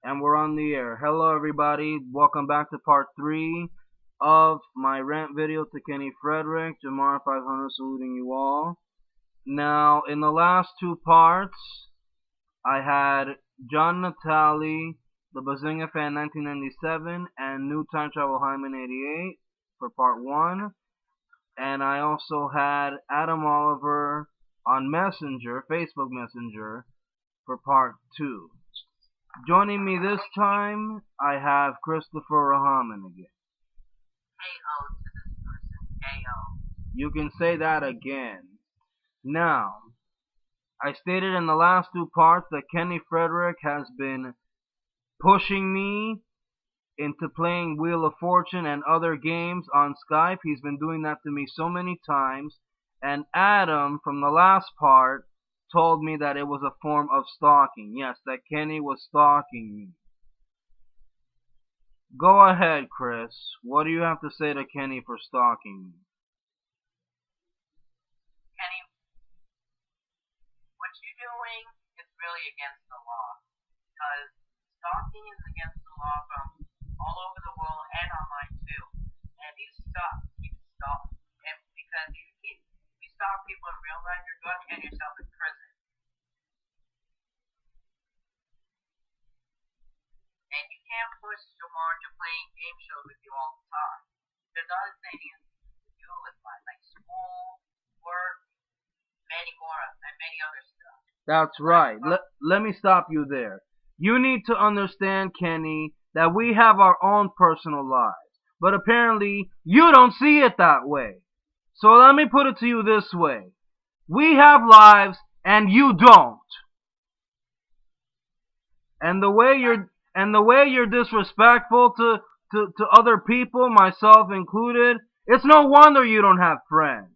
And we're on the air. Hello, everybody. Welcome back to part 3 of my rant video to Kenny Frederick. Jamar 500 saluting you all. Now, in the last two parts, I had John Natali, the Bazinga Fan 1997, and New Time Travel Hyman 88 for part 1. And I also had Adam Oliver on Messenger, Facebook Messenger, for part 2. Joining me this time, I have Christopher Rahaman again. KO to this person. KO. You can say that again. Now, I stated in the last two parts that Kenny Frederick has been pushing me into playing Wheel of Fortune and other games on Skype. He's been doing that to me so many times. And Adam, from the last part, told me that it was a form of stalking. Yes, that Kenny was stalking me. Go ahead, Chris. What do you have to say to Kenny for stalking me? Kenny, what you're doing is really against the law. Because stalking is against the law from all over the world and online too. And if you keep stalking, and because you stalk people in real life, you're going to get yourself in prison. And you can't push Jamar to playing game shows with you all the time. There's other things to do with life, like school, work, many more, and many other stuff. That's right. Let me stop you there. You need to understand, Kenny, that we have our own personal lives. But apparently, you don't see it that way. So let me put it to you this way. We have lives, and you don't. And the way you're disrespectful to other people, myself included, it's no wonder you don't have friends.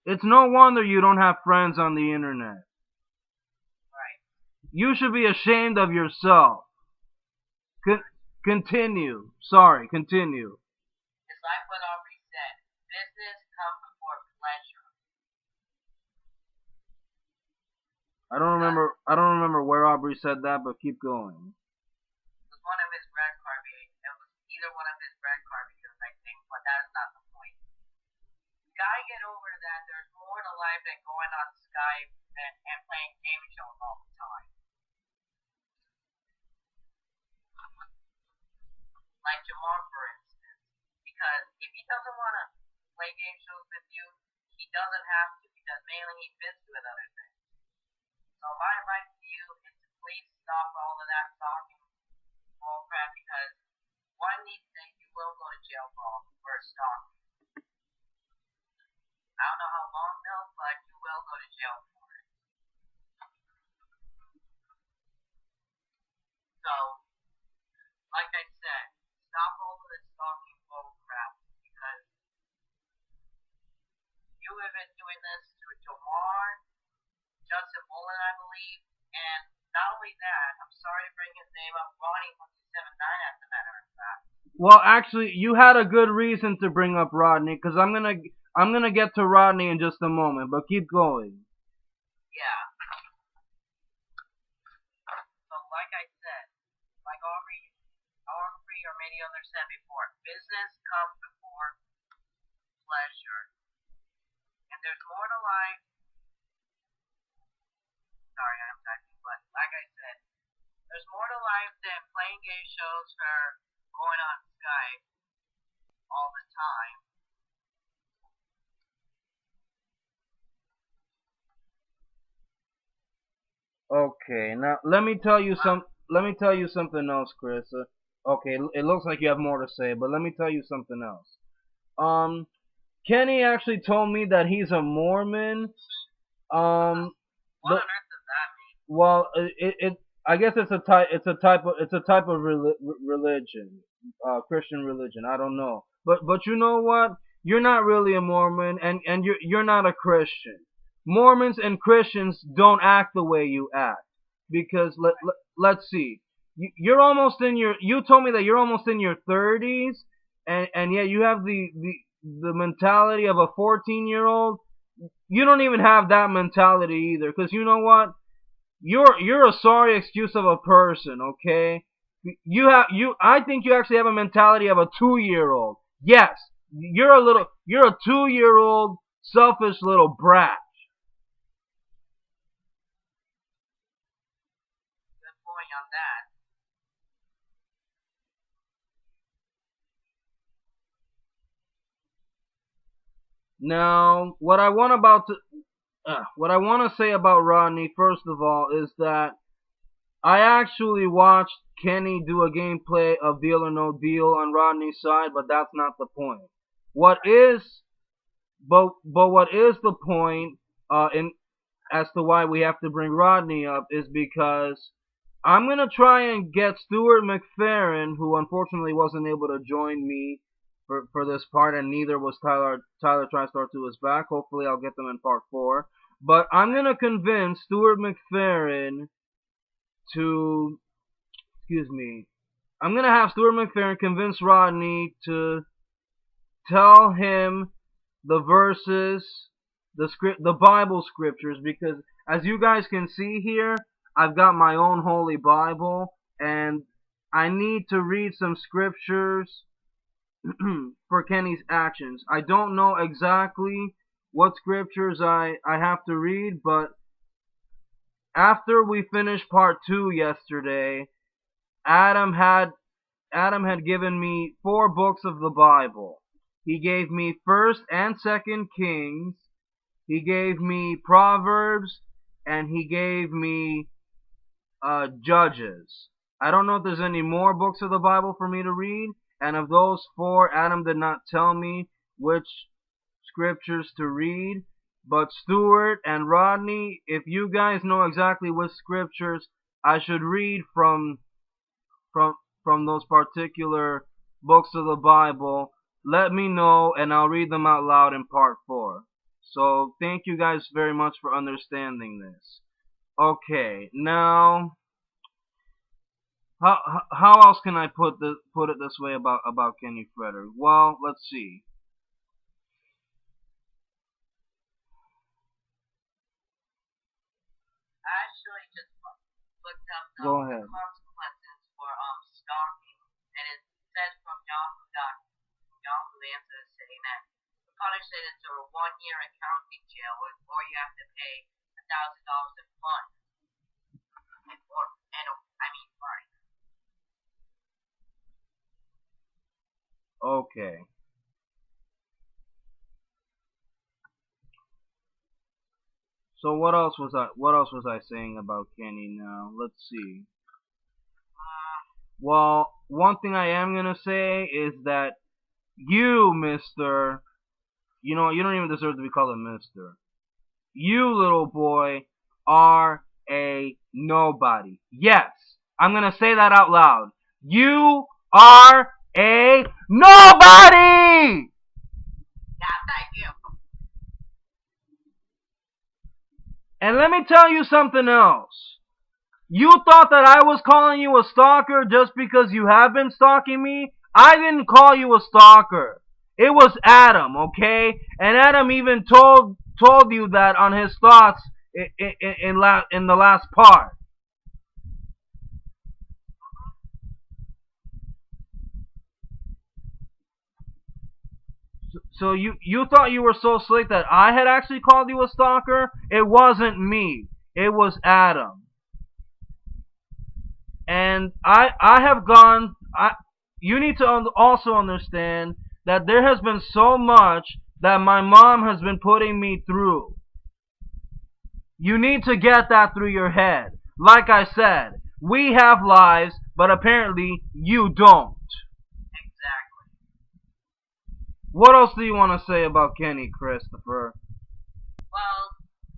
It's no wonder you don't have friends on the internet. Right. You should be ashamed of yourself. Continue. Sorry, continue. It's like what Aubrey said. Business comes before pleasure. I don't remember where Aubrey said that, but keep going. It was one of his red card videos. It was either one of his red card videos, I think, but that is not the point. You gotta get over that there's more to life than going on Skype and playing game shows all the time. Like Jamar, for instance. Because if he doesn't want to play game shows with you, he doesn't have to, because mainly he's busy with other things. So my advice to you is to please stop all of that talking bullcrap, because one of these days you will go to jail for stalking. I don't know how long though, but you will go to jail for it. So, like I said, stop all of this stalking bullcrap, because you have been doing this to Jamar, Justin Mullen, I believe, and not only that, I'm sorry to bring his name up, Ronnie 179 as a matter of fact. Well, actually, you had a good reason to bring up Rodney, because I'm gonna get to Rodney in just a moment, but keep going. Yeah. So, like I said, like Aubrey or many others said before, business comes before pleasure, and there's more to life. Sorry, I'm typing, but like I said, there's more to life than playing game shows or going on Skype all the time. Okay, now let me tell you something else, Chris. Okay, it looks like you have more to say, but let me tell you something else. Kenny actually told me that he's a Mormon. What on earth does that mean? Well, I guess it's a type of religion, Christian religion. I don't know, but you know what? You're not really a Mormon, and you're not a Christian. Mormons and Christians don't act the way you act, because let's see, you told me that you're almost in your 30s, and yet you have the mentality of a 14-year-old. you don't even have that mentality either. Because you know what? You're a sorry excuse of a person, okay? I think you actually have a mentality of a 2-year-old. Yes, you're a 2-year-old selfish little brat. Good point on that. Now, what I want to say about Rodney, first of all, is that I actually watched Kenny do a gameplay of Deal or No Deal on Rodney's side, but that's not the point. What is, but what is the point, in as to why we have to bring Rodney up is because I'm gonna try and get Stuart McFerrin, who unfortunately wasn't able to join me for this part, and neither was Tyler TriStar 2 is back. Hopefully, I'll get them in part 4. But I'm gonna convince Stuart McFerrin to, excuse me, I'm gonna have Stuart McFerrin convince Rodney to tell him the verses, the Bible scriptures, because as you guys can see here, I've got my own holy Bible, and I need to read some scriptures for Kenny's actions. I don't know exactly what scriptures I have to read, but after we finished part 2 yesterday, Adam had Adam had given me 4 books of the Bible. He gave me 1st and 2nd Kings, he gave me Proverbs, and he gave me Judges. I don't know if there's any more books of the Bible for me to read, and of those 4, Adam did not tell me which scriptures to read. But Stuart and Rodney, if you guys know exactly which scriptures I should read from from those particular books of the Bible, let me know and I'll read them out loud in part 4. So thank you guys very much for understanding this. Okay, now how else can I put it this way about Kenny Frederick? Well, let's see. I actually just looked up the Go ahead. consequences for stalking, and it says from Yahoo Answers saying that the punishment is to a 1 year in county jail, or you have to pay $1,000 in fines. Or and I mean fine. Okay. So what else was I saying about Kenny now? Let's see. Well, one thing I am gonna say is that you, Mister, you know, you don't even deserve to be called a Mister. You, little boy, are a nobody. Yes, I'm gonna say that out loud. You are a nobody! Yeah, thank you. And let me tell you something else. You thought that I was calling you a stalker just because you have been stalking me? I didn't call you a stalker. It was Adam, okay? And Adam even told you that on his thoughts in the last part. So you thought you were so slick that I had actually called you a stalker? It wasn't me. It was Adam. And I have gone. You need to also understand that there has been so much that my mom has been putting me through. You need to get that through your head. Like I said, we have lives, but apparently you don't. Exactly. What else do you want to say about Kenny, Christopher? Well,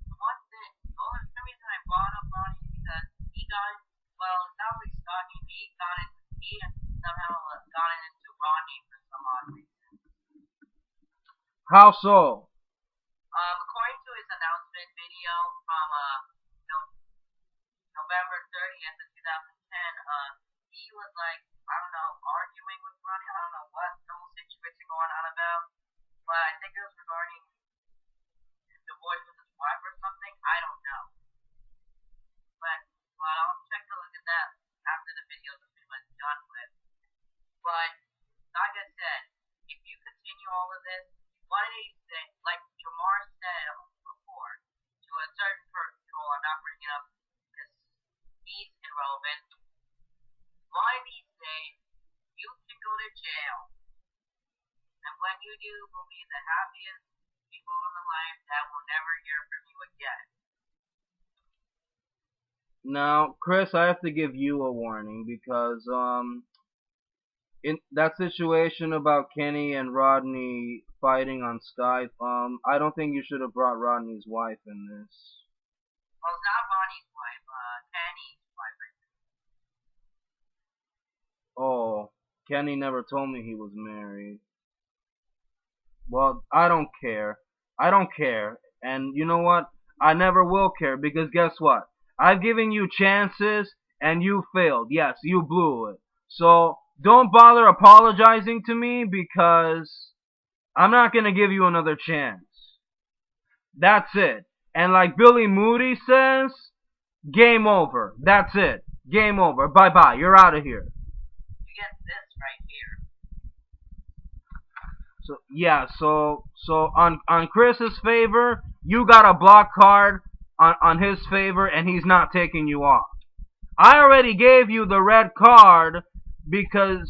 the only reason I brought up on it is because he got, well, it's not really stalking me, he somehow got into Ronnie for some odd reason. How so? According to his announcement video from November 30th of 2010, he was like, I don't know, arguing with Ronnie. I don't know what the whole situation going on about, but I think it was regarding the divorced with his wife or something. I don't know. But I'll check to look at that after the video is pretty much done with. But like I said, if you continue all of this, one of these things, like Jamar said before, to a certain person, I'm not bringing up because he's irrelevant. One of these days, you can go to jail, and when you do, will be the happiest people in the life that will never hear from you again. Now, Chris, I have to give you a warning because in that situation about Kenny and Rodney fighting on Skype, I don't think you should have brought Rodney's wife in this. Well, it's not Ronnie's wife, Kenny's wife, I think. Oh, Kenny never told me he was married. Well, I don't care. I don't care. And you know what? I never will care because guess what? I've given you chances and you failed. Yes, you blew it. So don't bother apologizing to me because I'm not going to give you another chance. That's it. And like Billy Moody says, game over. That's it. Game over. Bye bye. You're out of here. You get this right here. So yeah, so on Chris's favor, you got a block card on his favor, and he's not taking you off. I already gave you the red card because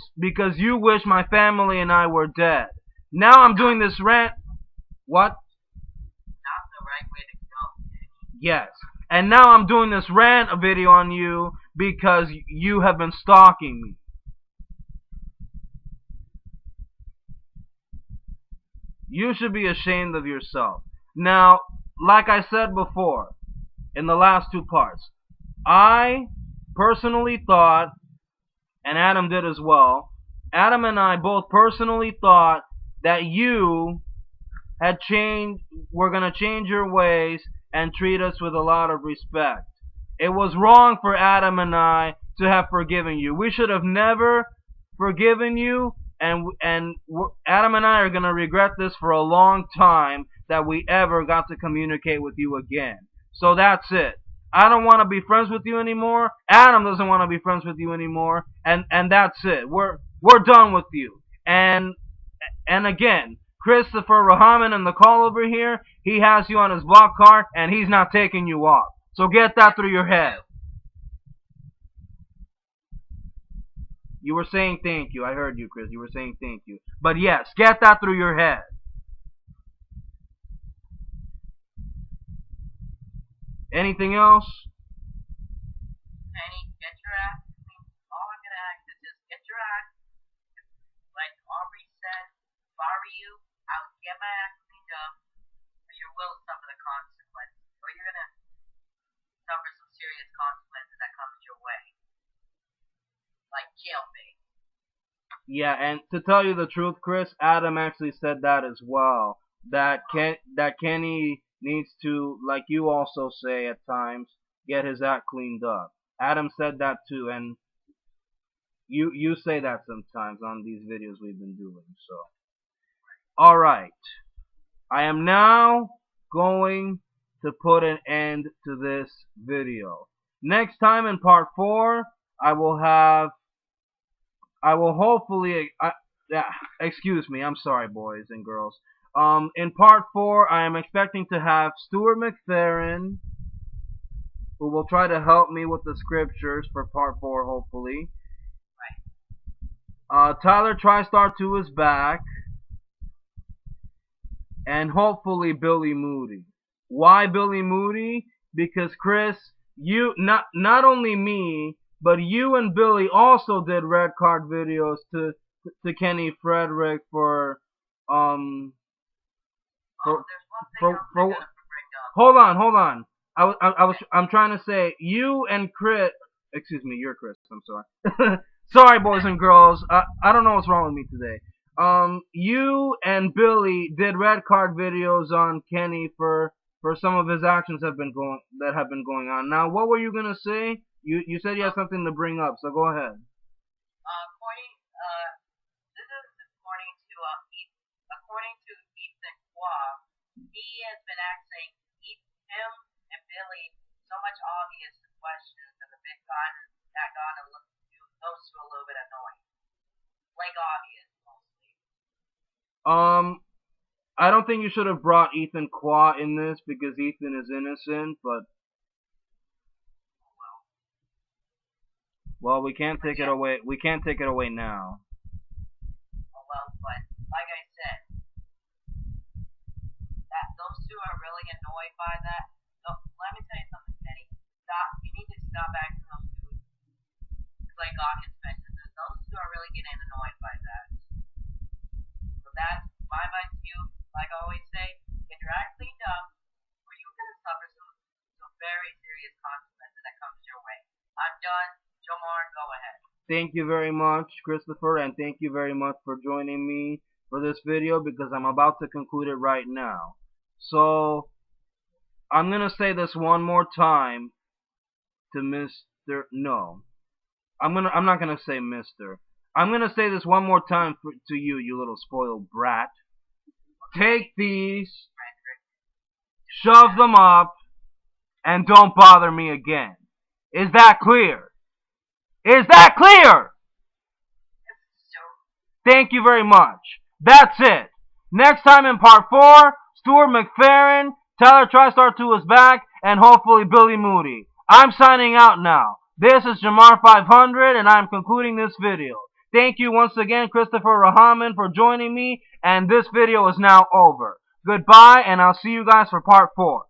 you wish my family and I were dead. Now I'm doing this rant. What? Not the right way to go, Kenny. Yes. And now I'm doing this rant video on you because you have been stalking me. You should be ashamed of yourself. Now, like I said before, in the last two parts, I personally thought, and Adam did as well, Adam and I both personally thought that you had changed, were going to change your ways and treat us with a lot of respect. It was wrong for Adam and I to have forgiven you. We should have never forgiven you, and Adam and I are going to regret this for a long time that we ever got to communicate with you again. So that's it. I don't want to be friends with you anymore. Adam doesn't want to be friends with you anymore, and that's it. We're done with you. And again, Christopher Rahaman in the call over here, he has you on his block card, and he's not taking you off. So get that through your head. You were saying thank you. I heard you, Chris. You were saying thank you. But yes, get that through your head. Anything else? Kenny, get your act. All I'm gonna ask is just get your act. Like Aubrey said, if I were you, I would get my act cleaned up, or you will suffer the consequences. Or you're gonna suffer some serious consequences that comes your way. Like jailbait. Yeah, and to tell you the truth, Chris, Adam actually said that as well. That Kenny needs to, like you also say at times, get his act cleaned up. Adam said that too, and you say that sometimes on these videos we've been doing. So, all right, I am now going to put an end to this video. Next time in part 4, I will hopefully, excuse me, I'm sorry boys and girls. In part 4, I am expecting to have Stuart McFerrin, who will try to help me with the scriptures for part 4, hopefully. Tyler TriStar 2 is back. And hopefully Billy Moody. Why Billy Moody? Because Chris, you, not only me, but you and Billy also did red card videos to Kenny Frederick for there's one thing for bring up. hold on. I'm trying to say you and Chris. Excuse me, you're Chris. I'm sorry. Sorry, boys and girls. I don't know what's wrong with me today. You and Billy did red card videos on Kenny for some of his actions that have been going on. Now, what were you gonna say? You said you had something to bring up, so go ahead. This is according to Ethan Qua. He has been asking that got those two a little bit annoying. Like obvious, mostly. I don't think you should have brought Ethan Qua in this because Ethan is innocent, but well, we can't take it away. We can't take it away now. Oh well, but like I said, that those two are really annoyed by that. So let me tell you something, Kenny. Stop. You need to stop acting those two. Like obvious mentioned, those two are really getting annoyed by that. So that's my advice to you. Like I always say, get your act cleaned up, or you're gonna suffer some very serious consequences that comes your way. I'm done. Jomar, go ahead. Thank you very much, Christopher, and thank you very much for joining me for this video because I'm about to conclude it right now. So, I'm gonna say this one more time to Mr. No. I'm not gonna say Mr. I'm gonna say this one more time to you, you little spoiled brat. Take these, shove them up, and don't bother me again. Is that clear? Is that clear? Thank you very much. That's it. Next time in part 4, Stuart McFerrin, Tyler TriStar 2 is back, and hopefully Billy Moody. I'm signing out now. This is Jamar 500, and I'm concluding this video. Thank you once again, Christopher Rahaman, for joining me, and this video is now over. Goodbye, and I'll see you guys for part 4.